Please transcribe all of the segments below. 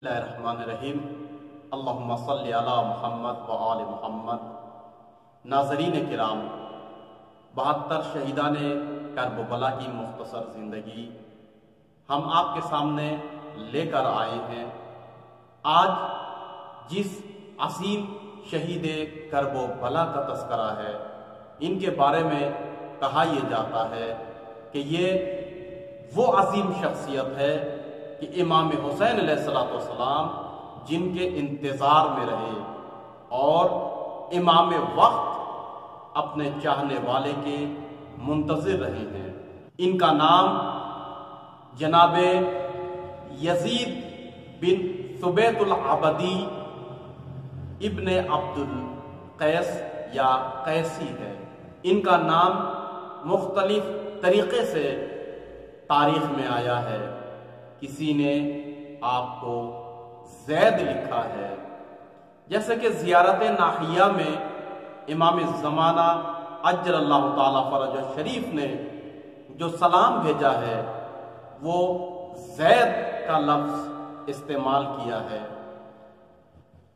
بسم اللہ الرحمن الرحیم اللہم صلی علی محمد و آل محمد۔ ناظرین کرام، 72 شہیدان کرب و بلا کی مختصر زندگی ہم آپ کے سامنے لے کر آئے ہیں۔ آج جس عظیم شہید کرب و بلا کا تذکرہ ہے، ان کے بارے میں کہا یہ جاتا ہے کہ یہ وہ عظیم شخصیت ہے کہ امام حسین علیہ السلام جن کے انتظار میں رہے اور امام وقت اپنے چاہنے والے کے منتظر رہے ہیں۔ ان کا نام جناب یزید بن ثبیت العبدی ابن عبد القیس یا قیسی ہے۔ ان کا نام مختلف طریقے سے تاریخ میں آیا ہے۔ کسی نے آپ کو زید لکھا ہے، جیسے کہ زیارت ناحیہ میں امام زمانہ عجل اللہ تعالی فرج شریف نے جو سلام بھیجا ہے وہ زید کا لفظ استعمال کیا ہے۔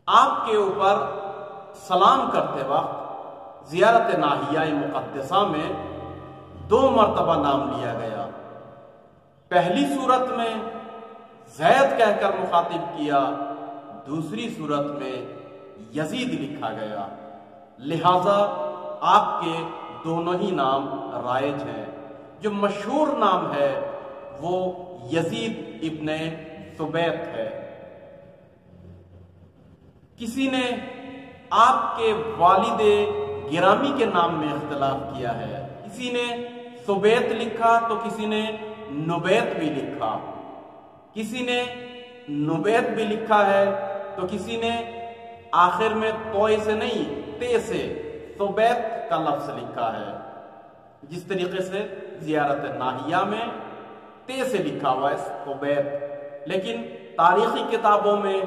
آپ کے اوپر سلام کرتے وقت زیارت ناحیہ مقدسہ میں 2 مرتبہ نام لیا گیا۔ پہلی صورت میں زید کہہ کر مخاطب کیا، دوسری صورت میں یزید لکھا گیا، لہذا آپ کے دونوں ہی نام رائج ہیں۔ جو مشہور نام ہے وہ یزید ابن ثبیت ہے۔ کسی نے آپ کے والد گرامی کے نام میں اختلاف کیا ہے، کسی نے ثبیت لکھا تو کسی نے نبیت بھی لکھا، کسی نے نبیت بھی لکھا ہے تو کسی نے آخر میں توئے سے نہیں تے سے ثبیت کا لفظ لکھا ہے۔ جس طریقے سے زیارت ناحیہ میں تے سے لکھا ہوا ہے ثبیت، لیکن تاریخی کتابوں میں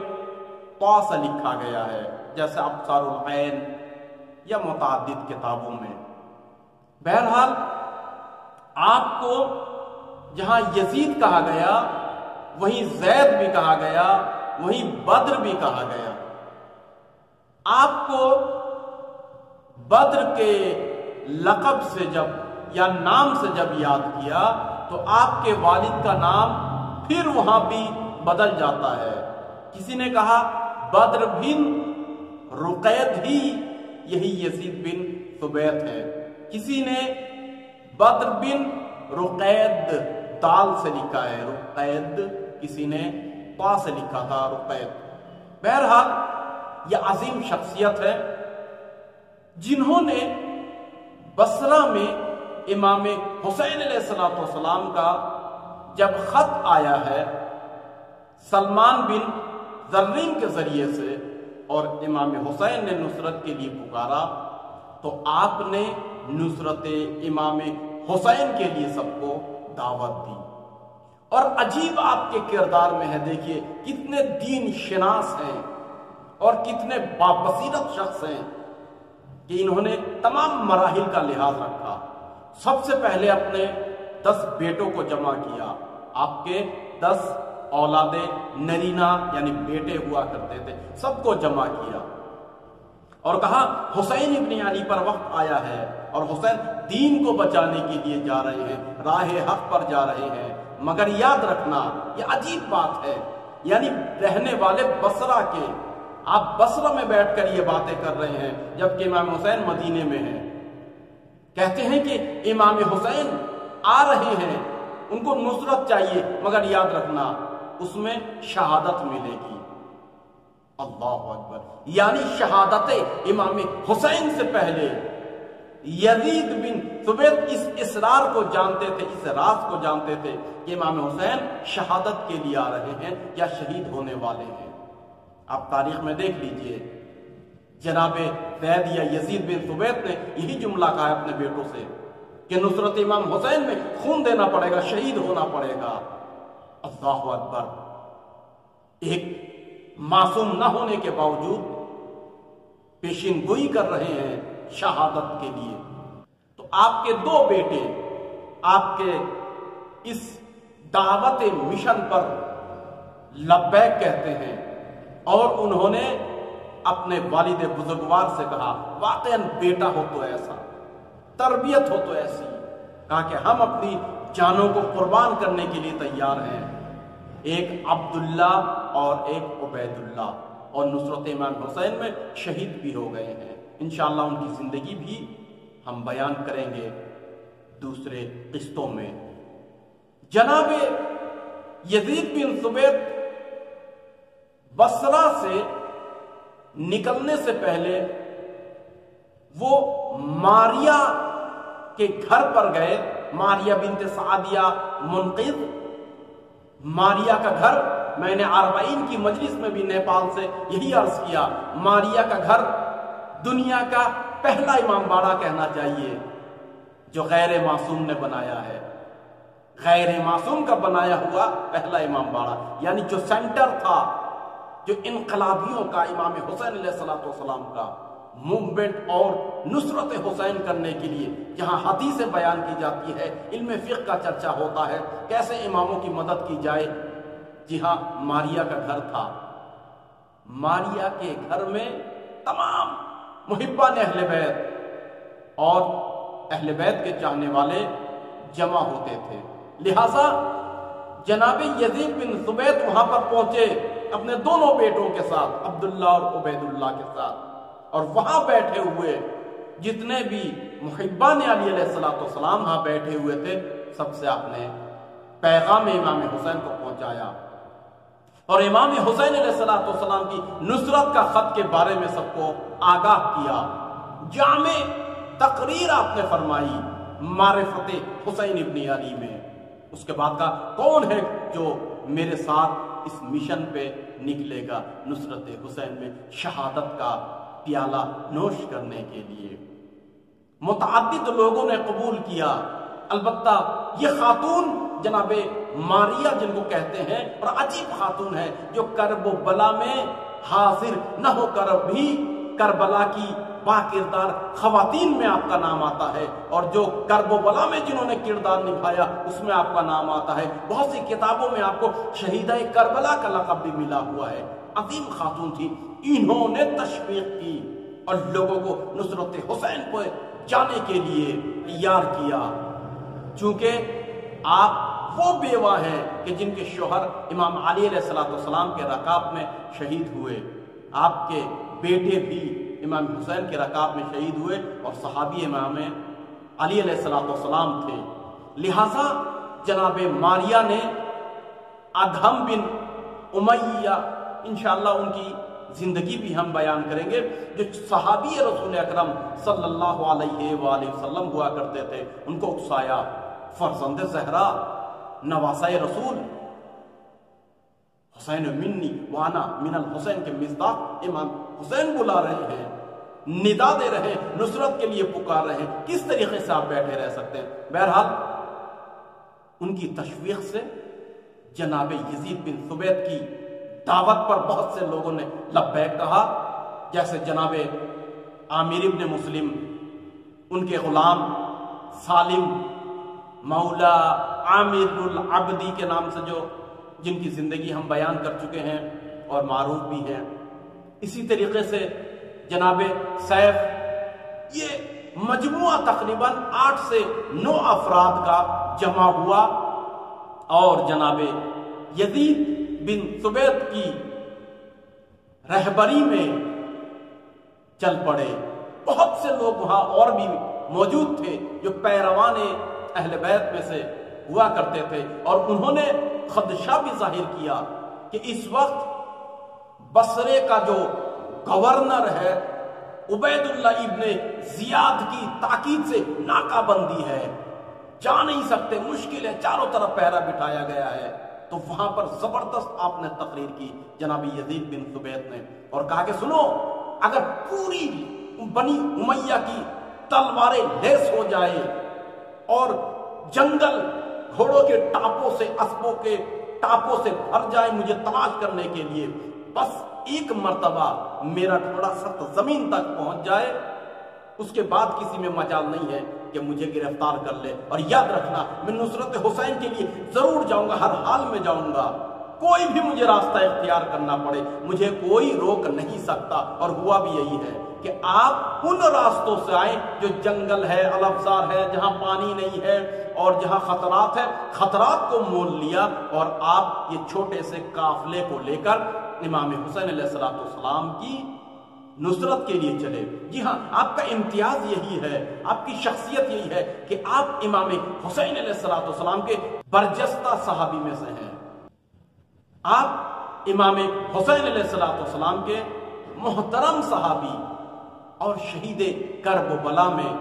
تو سے لکھا گیا ہے، جیسے ابصار العین یا متعدد کتابوں میں۔ بہرحال آپ کو جہاں یزید کہا گیا وہیں زید بھی کہا گیا، وہیں بدر بھی کہا گیا۔ آپ کو بدر کے لقب سے یا نام سے جب یاد کیا تو آپ کے والد کا نام پھر وہاں بھی بدل جاتا ہے۔ کسی نے کہا بدر بن رقید ہی یہی یزید بن ثبیت ہے، کسی نے بدر بن رقید دال سے لکھا ہے رقید، کسی نے پا سے لکھا تھا رقید۔ بہرحال یہ عظیم شخصیت ہے جنہوں نے بصرہ میں امام حسین علیہ السلام کا جب خط آیا ہے سلمان بن زرین کے ذریعے سے اور امام حسین نے نصرت کے لیے پکارا تو آپ نے نصرت امام حسین کے لیے سب کو دعوت دی۔ اور عجیب آپ کے کردار میں ہے، دیکھیے کتنے دین شناس ہیں اور کتنے بابصیرت شخص ہیں کہ انہوں نے تمام مراحل کا لحاظ رکھا۔ سب سے پہلے اپنے 10 بیٹوں کو جمع کیا۔ آپ کے 10 اولاد نرینہ یعنی بیٹے ہوا کرتے تھے، سب کو جمع کیا اور کہا حسین ابن علی پر وقت آیا ہے اور حسین دین کو بچانے کے لیے جا رہے ہیں، راہ حق پر جا رہے ہیں، مگر یاد رکھنا یہ عجیب بات ہے، یعنی رہنے والے بصرہ کے، آپ بصرہ میں بیٹھ کر یہ باتیں کر رہے ہیں جبکہ امام حسین مدینے میں ہیں۔ کہتے ہیں کہ امام حسین آ رہے ہیں، ان کو نصرت چاہیے، مگر یاد رکھنا اس میں شہادت ملے گی۔ اللہ اکبر، یعنی شہادت امام حسین سے پہلے یزید بن ثبیت اس اسرار کو جانتے تھے، اس راز کو جانتے تھے کہ امام حسین شہادت کے لیے آ رہے ہیں یا شہید ہونے والے ہیں۔ آپ تاریخ میں دیکھ لیجئے، جناب زید یا یزید بن ثبیت نے یہی جملہ کہا ہے اپنے بیٹوں سے کہ نصرت امام حسین میں خون دینا پڑے گا، شہید ہونا پڑے گا۔ اللہ اکبر، ایک معصوم نہ ہونے کے باوجود پیشین گوئی کر رہے ہیں شہادت کے لیے۔ تو آپ کے 2 بیٹے آپ کے اس دعوت مشن پر لبیک کہتے ہیں، اور انہوں نے اپنے والد بزرگوار سے کہا واقعاً بیٹا ہو تو ایسا، تربیت ہو تو ایسی، کہا کہ ہم اپنی جانوں کو قربان کرنے کے لیے تیار ہیں، ایک عبداللہ اور ایک عبید اللہ، اور نصرت امام حسین میں شہید بھی ہو گئے ہیں۔ انشاءاللہ ان کی زندگی بھی ہم بیان کریں گے دوسرے قسطوں میں۔ جناب یزید بن ثبیت بصرہ سے نکلنے سے پہلے وہ ماریہ کے گھر پر گئے، ماریہ بنت سعدیہ منقذ، ماریہ کا گھر، میں نے اربعین کی مجلس میں بھی نیپال سے یہی عرض کیا، ماریہ کا گھر دنیا کا پہلا امام باڑہ کہنا چاہیے جو غیر معصوم نے بنایا ہے، غیر معصوم کا بنایا ہوا پہلا امام باڑہ، یعنی جو سینٹر تھا، جو انقلابیوں کا، امام حسین علیہ السلام کا موومنٹ اور نصرت حسین کرنے کے لیے جہاں حدیثیں بیان کی جاتی ہے، علم فقہ کا چرچا ہوتا ہے، کیسے اماموں کی مدد کی جائے، جی ہاں ماریہ کا گھر تھا۔ ماریہ کے گھر میں تمام محبان اہل بیت اور اہل بیت کے چاہنے والے جمع ہوتے تھے، لہٰذا جناب یزید بن ثبیت وہاں پر پہنچے اپنے دونوں بیٹوں کے ساتھ، عبداللہ اور عبید اللہ کے ساتھ، اور وہاں بیٹھے ہوئے جتنے بھی محبان علی علیہ السلام وہاں بیٹھے ہوئے تھے، سب سے آپ نے پیغام امام حسین کو پہنچایا، اور امام حسین علیہ السلام کی نصرت کا خط کے بارے میں سب کو آگاہ کیا، جامع تقریر آپ نے فرمائی معرفت حسین ابن علی میں۔ اس کے بعد کا کون ہے جو میرے ساتھ اس مشن پہ نکلے گا نصرت حسین میں شہادت کا پیالہ نوش کرنے کے لیے؟ متعدد لوگوں نے قبول کیا، البتہ یہ خاتون جناب ماریہ جن کو کہتے ہیں، اور عجیب خاتون ہے جو کرب و بلا میں حاضر نہ ہو کر بھی کربلا کی با کردار خواتین میں آپ کا نام آتا ہے، اور جو کرب و بلا میں جنہوں نے کردار نبھایا اس میں آپ کا نام آتا ہے، بہت سی کتابوں میں آپ کو شہیدہ کربلا کا لقب بھی ملا ہوا ہے۔ عظیم خاتون تھی، انہوں نے تشویق کی اور لوگوں کو نصرت حسین کو جانے کے لیے تیار کیا، چونکہ آپ وہ بیوہ ہیں کہ جن کے شوہر امام علی علیہ السلام کے رکاب میں شہید ہوئے، آپ کے بیٹے بھی امام حسین کے رکاب میں شہید ہوئے اور صحابی امام علی علیہ السلام تھے، لہٰذا جناب ماریہ نے ادہم بن امیہ، انشاءاللہ ان کی زندگی بھی ہم بیان کریں گے، جو صحابی رسول اکرم صلی اللہ علیہ وآلہ وسلم ہوا کرتے تھے، ان کو اکسایا، فرزند زہرا، نواسہ رسول، حسین منی وانا من الحسین کے مصداق امام حسین بلا رہے ہیں، ندا دے رہے ہیں، نصرت کے لیے پکار رہے ہیں، کس طریقے سے آپ بیٹھے رہ سکتے ہیں؟ بہرحال ان کی تشویق سے جناب یزید بن ثبیت کی دعوت پر بہت سے لوگوں نے لبیک کہا، جیسے جناب عامر ابن مسلم، ان کے غلام سالم مولا عامر العبدی کے نام سے جن کی زندگی ہم بیان کر چکے ہیں اور معروف بھی ہیں، اسی طریقے سے جناب سیف، یہ مجموعہ تقریباً 8 سے 9 افراد کا جمع ہوا اور جناب یزید بن ثبیت کی رہبری میں چل پڑے۔ بہت سے لوگ وہاں اور بھی موجود تھے جو پیروان اہل بیت میں سے ہوا کرتے تھے، اور انہوں نے خدشہ بھی ظاہر کیا کہ اس وقت بصرے کا جو گورنر ہے عبید اللہ ابن زیاد کی تاکید سے ناکہ بندی ہے، جا نہیں سکتے، مشکل ہے، چاروں طرف پہرا بٹھایا گیا ہے، تو وہاں پر زبردست آپ نے تقریر کی جناب یزید بن ثبیت نے، اور کہا کہ سنو، اگر پوری بنی امیہ کی تلواریں لیس ہو جائے اور جنگل گھوڑوں کے ٹاپوں سے، اسبوں کے ٹاپوں سے بھر جائے مجھے تلاش کرنے کے لیے، بس ایک مرتبہ میرا گھوڑا سخت زمین تک پہنچ جائے، اس کے بعد کسی میں مجال نہیں ہے کہ مجھے گرفتار کر لے، اور یاد رکھنا میں نصرت حسین کے لیے ضرور جاؤں گا، ہر حال میں جاؤں گا، کوئی بھی مجھے راستہ اختیار کرنا پڑے مجھے کوئی روک نہیں سکتا۔ اور ہوا بھی یہی ہے کہ آپ ان راستوں سے آئیں جو جنگل ہے، الافزار ہے، جہاں پانی نہیں ہے اور جہاں خطرات ہے، خطرات کو مول لیا اور آپ یہ چھوٹے سے قافلے کو لے کر امام حسین علیہ السلام کی نصرت کے لیے چلے۔ جی ہاں، آپ کا امتیاز یہی ہے، آپ کی شخصیت یہی ہے کہ آپ امام حسین علیہ السلام کے برجستہ صحابی میں سے ہیں۔ آپ امام حسین علیہ السلام کے محترم صحابی اور شہید کرب و بلا میں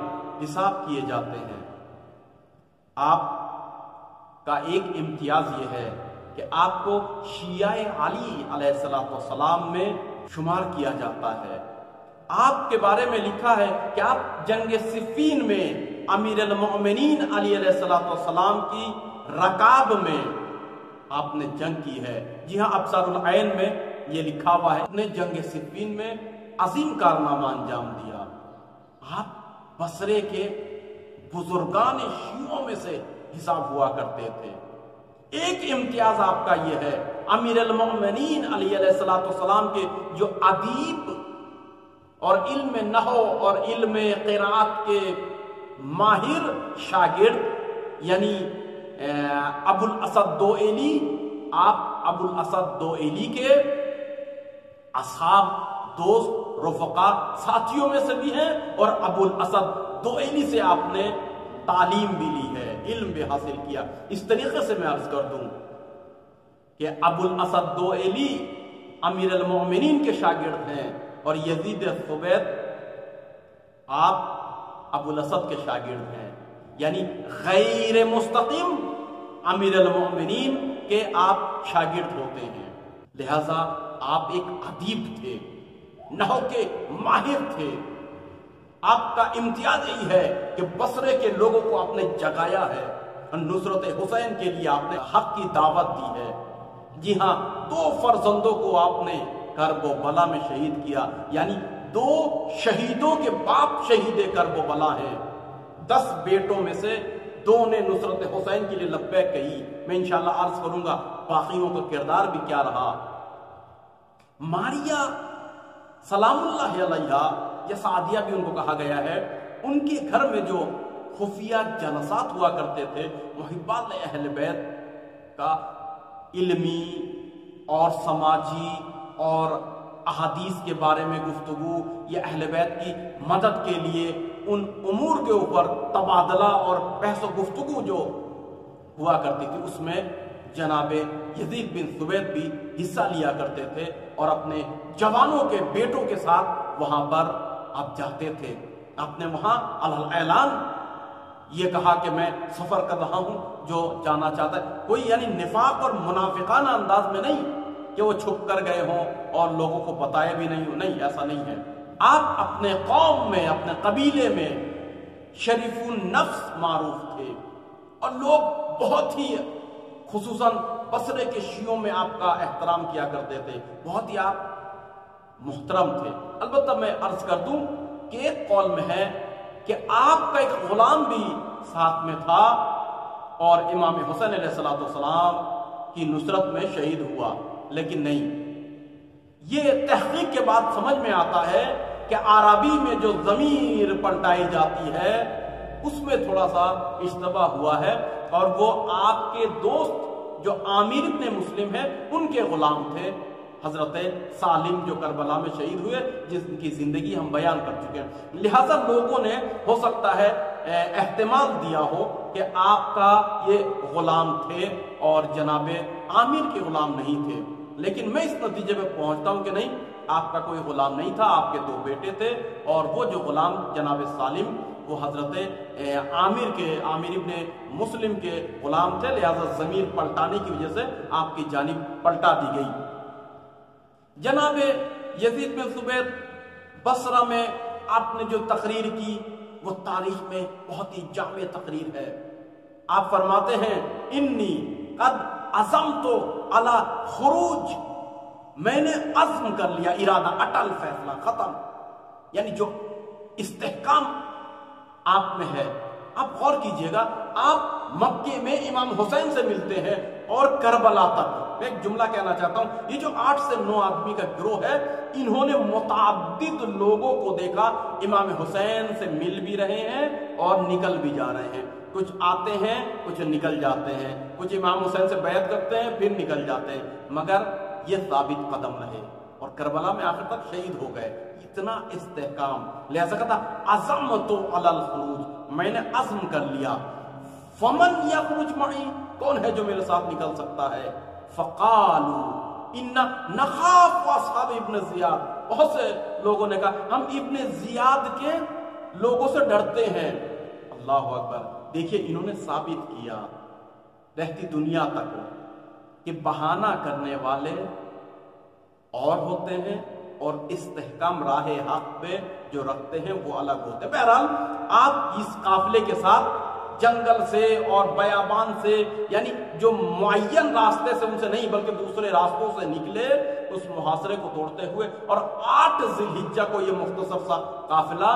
حساب کیے جاتے ہیں۔ آپ کا ایک امتیاز یہ ہے کہ آپ کو شیعہ علی علیہ السلام میں شمار کیا جاتا ہے۔ آپ کے بارے میں لکھا ہے کہ آپ جنگ صفین میں امیر المؤمنین علی علیہ السلام کی رکاب میں آپ نے جنگ کی ہے۔ جی ہاں، ابصار العین میں یہ لکھا ہوا ہے، نے جنگ صفین میں عظیم کارنامہ انجام دیا۔ آپ بصرے کے بزرگان شیعوں میں سے حساب ہوا کرتے تھے۔ ایک امتیاز آپ کا یہ ہے، امیر المؤمنین علی علیہ السلام کے جو ادیب اور علم نحو اور علم قراءت کے ماہر شاگرد یعنی ابو الاسد دوئیلی، آپ ابو الاسد دوئیلی کے اصحاب، دوست، رفقا، ساتھیوں میں سے بھی ہیں اور ابو الاسد دوئیلی سے آپ نے تعلیم بھی لی ہے، علم بھی حاصل کیا۔ اس طریقے سے میں عرض کر دوں کہ ابو الاسد دوئیلی امیر المؤمنین کے شاگرد ہیں اور یزید ثبیت آپ ابو الاسد کے شاگرد ہیں، یعنی غیر مستقیم امیر المؤمنین کے آپ شاگرد ہوتے ہیں۔ لہذا آپ ایک ادیب تھے، نحو کے ماہر تھے۔ آپ کا امتیاز یہی ہے کہ بصرے کے لوگوں کو آپ نے جگایا ہے، نصرت حسین کے لیے آپ نے حق کی دعوت دی ہے۔ جی ہاں، 2 فرزندوں کو آپ نے کرب و بلا میں شہید کیا، یعنی 2 شہیدوں کے باپ شہید کرب و بلا ہیں۔ 10 بیٹوں میں سے 2 نے نصرت حسین کے لیے لبیک کہی۔ میں انشاءاللہ عرض کروں گا باقیوں کا کردار بھی کیا رہا۔ ماریہ سلام اللہ علیہا یا سعدیہ بھی ان کو کہا گیا ہے، ان کے گھر میں جو خفیہ جلسات ہوا کرتے تھے محبات اہل بیت کا علمی اور سماجی اور احادیث کے بارے میں گفتگو یا اہل بیت کی مدد کے لیے ان امور کے اوپر تبادلہ اور بحث و گفتگو جو ہوا کرتی تھی، اس میں جناب یزید بن ثبیت بھی حصہ لیا کرتے تھے اور اپنے جوانوں کے بیٹوں کے ساتھ وہاں پر آپ جاتے تھے۔ آپ نے وہاں اعلان یہ کہا کہ میں سفر کر رہا ہوں، جو جانا چاہتا ہے، کوئی یعنی نفاق اور منافقانہ انداز میں نہیں کہ وہ چھپ کر گئے ہوں اور لوگوں کو بتایا بھی نہیں ہو، نہیں، ایسا نہیں ہے۔ آپ اپنے قوم میں، اپنے قبیلے میں شریف النفس معروف تھے اور لوگ بہت ہی خصوصاً بصرے کے شیعوں میں آپ کا احترام کیا کرتے تھے، بہت ہی آپ محترم تھے۔ البتہ میں عرض کر دوں کہ ایک قول میں ہے کہ آپ کا ایک غلام بھی ساتھ میں تھا اور امام حسین علیہ السلام کی نصرت میں شہید ہوا، لیکن نہیں، یہ تحقیق کے بعد سمجھ میں آتا ہے کہ عربی میں جو ضمیر پلٹائی جاتی ہے اس میں تھوڑا سا اشتباہ ہوا ہے، اور وہ آپ کے دوست جو عامر ابن مسلم ہے ان کے غلام تھے، حضرت سالم جو کربلا میں شہید ہوئے، جس کی زندگی ہم بیان کر چکے ہیں۔ لہٰذا لوگوں نے ہو سکتا ہے احتمال دیا ہو کہ آپ کا یہ غلام تھے اور جناب عامر کے غلام نہیں تھے، لیکن میں اس نتیجے پہ پہنچتا ہوں کہ نہیں، آپ کا کوئی غلام نہیں تھا، آپ کے 2 بیٹے تھے اور وہ جو غلام جناب سالم وہ حضرت عامر ابن مسلم کے غلام تھے، لہذا ضمیر پلٹانے کی وجہ سے آپ کی جانب پلٹا دی گئی۔ جناب یزید بن ثبیت بصرہ میں آپ نے جو تقریر کی وہ تاریخ میں بہت ہی جامع تقریر ہے۔ آپ فرماتے ہیں انی قد عزمت علی خروج، میں نے عزم کر لیا، ارادہ، اٹل فیصلہ، ختم، یعنی جو استحکام آپ میں ہے۔ آپ غور کیجئے گا، آپ مکے میں امام حسین سے ملتے ہیں اور کربلا تک میں ایک جملہ کہنا چاہتا ہوں، یہ جو 8 سے 9 آدمی کا گروہ ہے، انہوں نے متعدد لوگوں کو دیکھا امام حسین سے مل بھی رہے ہیں اور نکل بھی جا رہے ہیں، کچھ آتے ہیں کچھ نکل جاتے ہیں، کچھ امام حسین سے بیعت کرتے ہیں پھر نکل جاتے ہیں، مگر یہ ثابت قدم رہے اور کربلا میں آخر تک شہید ہو گئے۔ اتنا استحکام، لہذا کہتا عزمت علی الخروج، میں نے عزم کر لیا، فمن یخرج معی، کون ہے جو میرے ساتھ نکل سکتا ہے؟ فقالوا ان نخاف اصحاب ابن زیاد، بہت سے لوگوں نے کہا ہم ابن زیاد کے لوگوں سے ڈرتے ہیں۔ اللہ اکبر، دیکھیے انہوں نے ثابت کیا رہتی دنیا تک کہ بہانہ کرنے والے اور ہوتے ہیں اور استحکام راہ حق پہ جو رکھتے ہیں وہ الگ ہوتے ہیں۔ بہرحال آپ اس قافلے کے ساتھ جنگل سے اور بیابان سے، یعنی جو معین راستے سے ان سے نہیں بلکہ دوسرے راستوں سے نکلے، اس محاصرے کو توڑتے ہوئے، اور 8 ذی الحجہ کو یہ مختصر سا قافلہ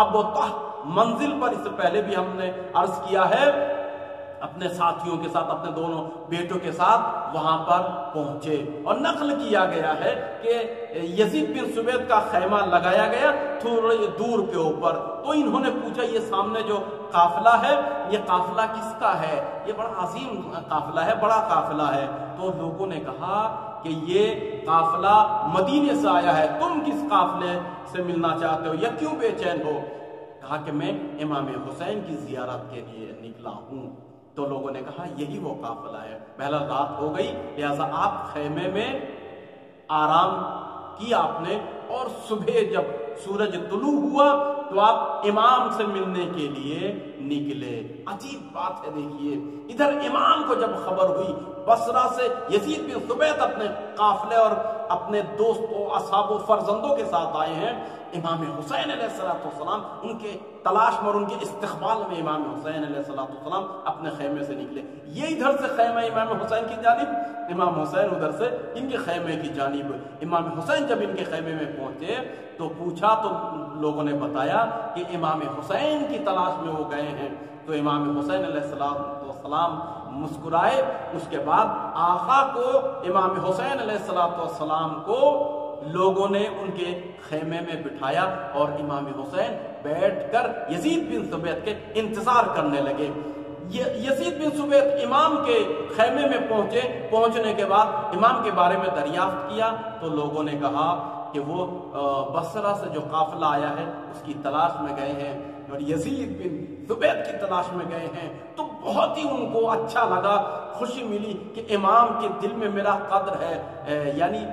ابطح منزل پر، اس سے پہلے بھی ہم نے عرض کیا ہے، اپنے ساتھیوں کے ساتھ، اپنے دونوں بیٹوں کے ساتھ وہاں پر پہنچے، اور نقل کیا گیا ہے کہ یزید بن ثبیت کا خیمہ لگایا گیا تھوڑے دور کے اوپر۔ تو انہوں نے پوچھا یہ سامنے جو قافلہ ہے یہ قافلہ کس کا ہے؟ یہ بڑا عظیم قافلہ ہے، بڑا قافلہ ہے۔ تو لوگوں نے کہا کہ یہ قافلہ مدینے سے آیا ہے، تم کس قافلے سے ملنا چاہتے ہو یا کیوں بے چین ہو؟ کہا کہ میں امام حسین کی زیارت کے لیے نکلا ہوں۔ تو لوگوں نے کہا یہی وہ قافلہ ہے۔ پہلا رات ہو گئی، لہذا آپ خیمے میں آرام کیا آپ نے، اور صبح جب سورج طلوع ہوا تو آپ امام سے ملنے کے لیے نکلے۔ عجیب بات ہے، دیکھیے ادھر امام کو جب خبر ہوئی بصرہ سے یزید بن ثبیت اپنے قافلے اور اپنے دوستوں، اصحاب و فرزندوں کے ساتھ آئے ہیں، امام حسین علیہ السلام ان کے تلاش میں اور ان کے استقبال میں امام حسین علیہ السلام اپنے خیمے سے نکلے۔ یہ ادھر سے خیمہ امام حسین کی جانب، امام حسین ادھر سے ان کے خیمے کی جانب۔ امام حسین جب ان کے خیمے میں پہنچے تو پوچھا تو لوگوں نے بتایا کہ امام حسین کی تلاش میں وہ گئے ہیں۔ تو امام حسین علیہ السلام مسکرائے، اس کے بعد آقا کو، امام حسین علیہ السلام کو لوگوں نے ان کے خیمے میں بٹھایا اور امام حسین بیٹھ کر یزید بن ثبیت کے انتظار کرنے لگے۔ یزید بن ثبیت امام کے خیمے میں پہنچے، پہنچنے کے بعد امام کے بارے میں دریافت کیا تو لوگوں نے کہا کہ وہ بصرہ سے جو قافلہ آیا ہے اس کی تلاش میں گئے ہیں اور یزید بن ثبیت کی تلاش میں گئے ہیں۔ تو بہت ہی ان کو اچھا لگا، خوشی ملی کہ امام کے دل میں میرا قدر ہے، یعنی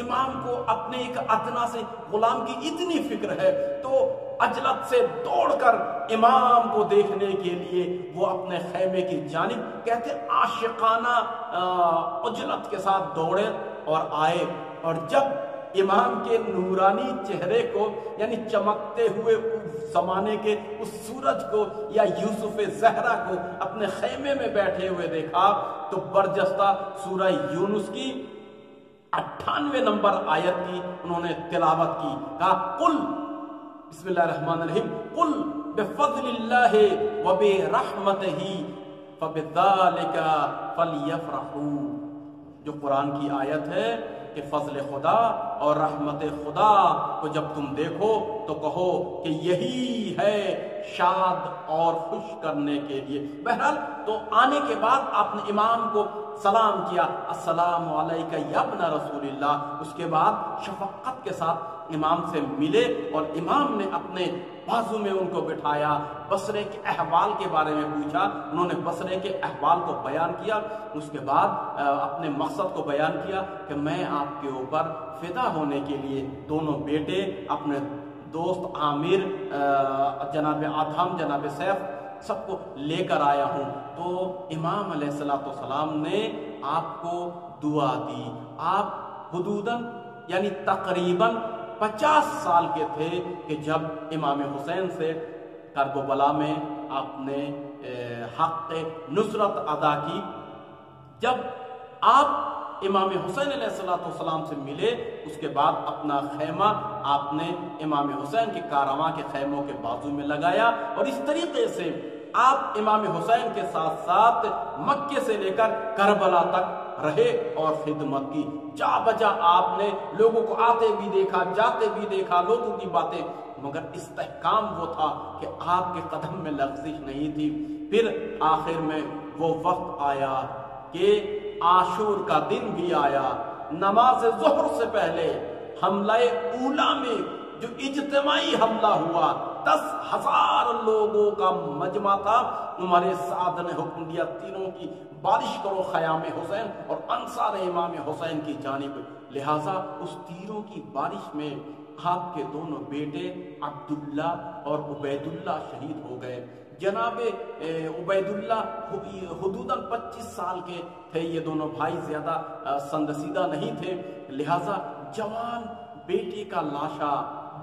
امام کو اپنے ایک ادنا سے غلام کی اتنی فکر ہے۔ تو عجلت سے دوڑ کر امام کو دیکھنے کے لیے وہ اپنے خیمے کی جانب، کہتے عاشقانہ عجلت کے ساتھ دوڑے اور آئے، اور جب امام کے نورانی چہرے کو، یعنی چمکتے ہوئے زمانے کے اس سورج کو یا یوسف زہرا کو اپنے خیمے میں بیٹھے ہوئے دیکھا تو برجستہ سورہ یونس کی 98 نمبر آیت کی انہوں نے تلاوت کی، کہا قل، بسم اللہ الرحمن الرحیم، قل بفضل اللہ وبرحمتہ فبذالک فلیفرحوا۔ جو قرآن کی آیت ہے کہ فضل خدا اور رحمت خدا کو جب تم دیکھو تو کہو کہ یہی ہے شاد اور خوش کرنے کے لیے۔ بہرحال تو آنے کے بعد آپ نے امام کو سلام کیا، السلام علیکہ یا ابن رسول اللہ۔ اس کے بعد شفقت کے ساتھ امام سے ملے اور امام نے اپنے بازو میں ان کو بٹھایا، بصرے کے احوال کے بارے میں پوچھا، انہوں نے بصرے کے احوال کو بیان کیا، اس کے بعد اپنے مقصد کو بیان کیا کہ میں آپ کے اوپر فدا ہونے کے لیے دونوں بیٹے، اپنے دوست عامر، جناب آدھم، جناب سیف، سب کو لے کر آیا ہوں۔ تو امام علیہ السلام نے آپ کو دعا دی۔ آپ حدوداً یعنی تقریباً 50 سال کے تھے کہ جب امام حسین سے کربلا میں آپ نے حق نصرت ادا کی۔ جب آپ امام حسین علیہ السلام سے ملے اس کے بعد اپنا خیمہ آپ نے امام حسین کے کارواں کے خیموں کے بازو میں لگایا، اور اس طریقے سے آپ امام حسین کے ساتھ ساتھ مکے سے لے کر کربلا تک رہے اور خدمت کی۔ جا بجا آپ نے لوگوں کو آتے بھی دیکھا، جاتے بھی دیکھا، لوگوں کی باتیں، مگر استحکام وہ تھا کہ آپ کے قدم میں لغزش نہیں تھی۔ پھر آخر میں وہ وقت آیا کہ عاشور کا دن بھی آیا، نماز ظہر سے پہلے حملہ اولا میں جو اجتماعی حملہ ہوا، 10,000 لوگوں کا مجمع تھا، عمر سعد نے حکم دیا تیروں کی بارش کرو خیام حسین اور انصار امام حسین کی جانب، لہٰذا اس تیروں کی بارش میں آپ کے دونوں بیٹے عبداللہ اور عبیداللہ شہید ہو گئے۔ جناب عبیداللہ حدوداً 25 سال کے تھے، یہ دونوں بھائی زیادہ سنگسیدہ نہیں تھے، لہٰذا جوان بیٹے کا لاشا،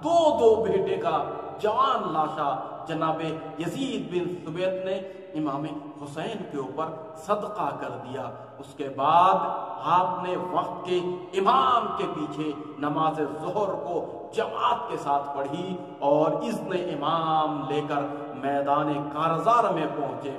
دو بیٹے کا جوان لاشا جناب یزید بن ثبیت نے امام حسین کے اوپر صدقہ کر دیا۔ اس کے بعد آپ نے وقت کے امام کے پیچھے نماز ظہر کو جماعت کے ساتھ پڑھی اور اذن امام لے کر میدان کارزار میں پہنچے،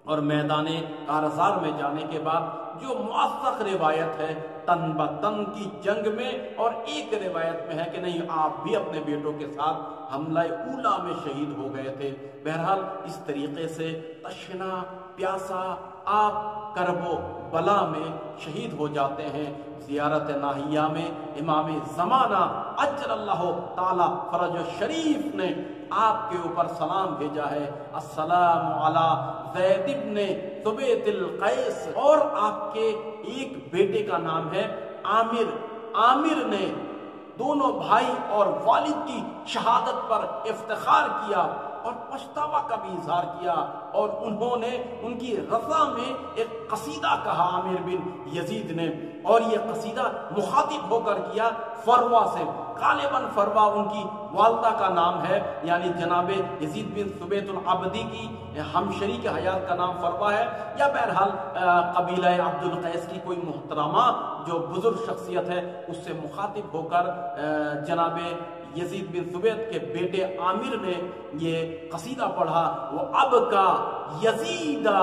اور میدان کارزار میں جانے کے بعد جو موثق روایت ہے تن بتن کی جنگ میں، اور ایک روایت میں ہے کہ نہیں آپ بھی اپنے بیٹوں کے ساتھ حملہ اولا میں شہید ہو گئے تھے۔ بہرحال اس طریقے سے تشنا پیاسا آپ کرب و بلا میں شہید ہو جاتے ہیں۔ زیارت ناہیہ میں امام زمانہ اجل اللہ تعالی فرج شریف نے آپ کے اوپر سلام بھیجا ہے، السلام علی زید بن ثبیت القیس، اور آپ کے ایک بیٹے کا نام ہے عامر۔ عامر نے دونوں بھائی اور والد کی شہادت پر افتخار کیا اور پچھتاوا کا بھی اظہار کیا، اور انہوں نے ان کی رضا میں ایک قصیدہ کہا عامر بن یزید نے، اور یہ قصیدہ مخاطب ہو کر کیا فروا سے۔ غالباً فروا ان کی والدہ کا نام ہے، یعنی جناب یزید بن ثبیت العبدی کی ہمشری کے حیات کا نام فروا ہے، یا بہرحال قبیلہ عبد القیس کی کوئی محترمہ جو بزرگ شخصیت ہے اس سے مخاطب ہو کر جناب یزید بن ثبیت کے بیٹے عامر نے یہ قصیدہ پڑھا، وہ اب کا یزیدہ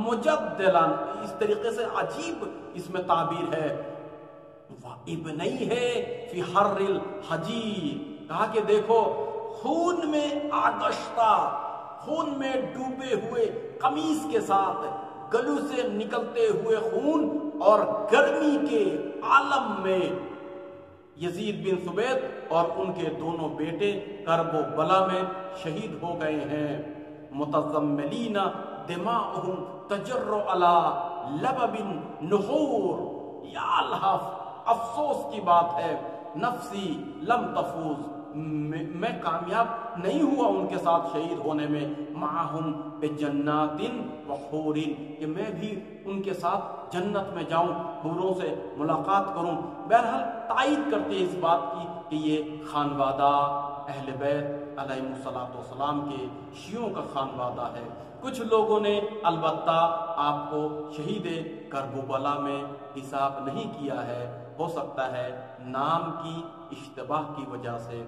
مجدلاً، اس طریقے سے عجیب اس میں تعبیر ہے، ابنئی ہے فی حر الحجیر، کہا کہ دیکھو خون میں آگشتہ، خون میں ڈوبے ہوئے قمیص کے ساتھ گلو سے نکلتے ہوئے خون اور گرمی کے عالم میں یزید بن ثبیت اور ان کے دونوں بیٹے کرب و بلا میں شہید ہو گئے ہیں۔ متزملین دماؤہم تجر علی لبب نحور، یا اللہ افسوس کی بات ہے، نفسی لم تفوز، میں کامیاب نہیں ہوا ان کے ساتھ شہید ہونے میں، معہم بجنات وحور، کہ میں بھی ان کے ساتھ جنت میں جاؤں، حوروں سے ملاقات کروں۔ بہرحال تائید کرتے اس بات کی کہ یہ خانوادہ اہل بیت علیہ السلام کے شیعوں کا خانوادہ ہے۔ کچھ لوگوں نے البتہ آپ کو شہید کرب و بلا میں حساب نہیں کیا ہے، ہو سکتا ہے نام کی اشتباہ کی وجہ سے۔